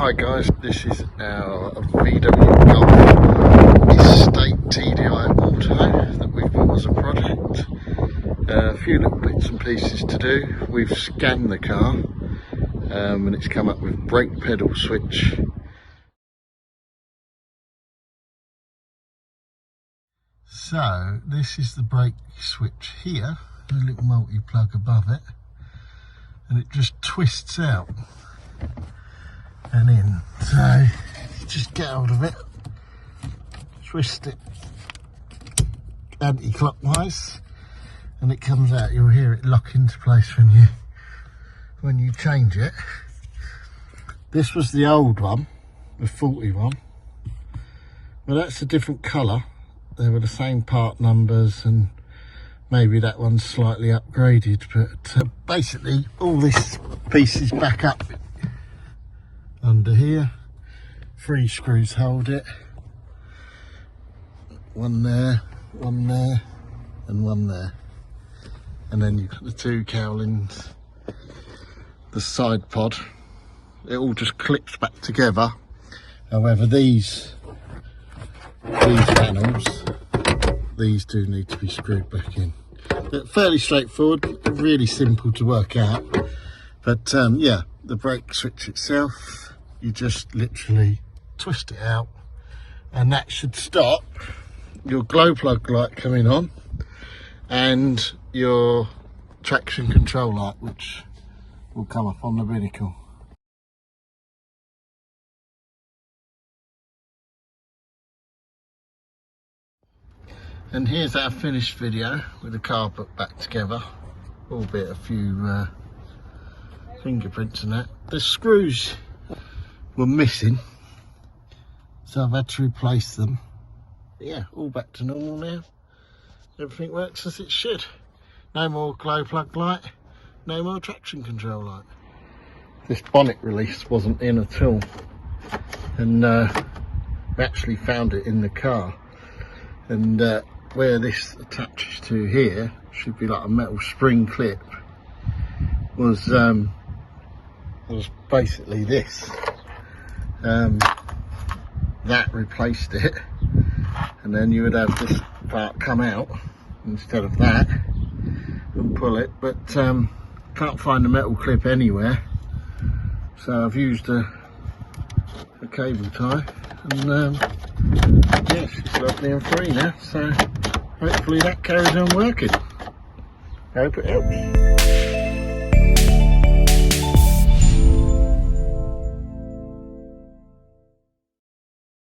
Hi guys, this is our VW Golf Estate TDI Auto that we've got as a project. A few little bits and pieces to do. We've scanned the car and it's come up with brake pedal switch. So this is the brake switch here, a little multi-plug above it, and it just twists out and in. So just get hold of it, twist it anti-clockwise, and it comes out. You'll hear it lock into place when you change it. This was the old one, the 41. Well, that's a different colour. They were the same part numbers, and maybe that one's slightly upgraded, but basically all this piece is back up under here. 3 screws hold it. One there, and one there. And then you've got the 2 cowlings, the side pod. It all just clips back together. However, these panels, these do need to be screwed back in. They're fairly straightforward, really simple to work out. But yeah, the brake switch itself, you just literally twist it out, and that should stop your glow plug light coming on and your traction control light, which will come up on the binnacle. And here's our finished video with the car put back together, albeit a few fingerprints and that. The screws were missing, so I've had to replace them. But yeah, all back to normal now. Everything works as it should. No more glow plug light, no more traction control light. This bonnet release wasn't in at all, and we actually found it in the car. And where this attaches to here should be like a metal spring clip, was basically this. That replaced it, and then you would have this part come out instead of that and pull it, but can't find the metal clip anywhere, so I've used a cable tie, and yeah, she's lovely and free now, so hopefully that carries on working. I hope it helps.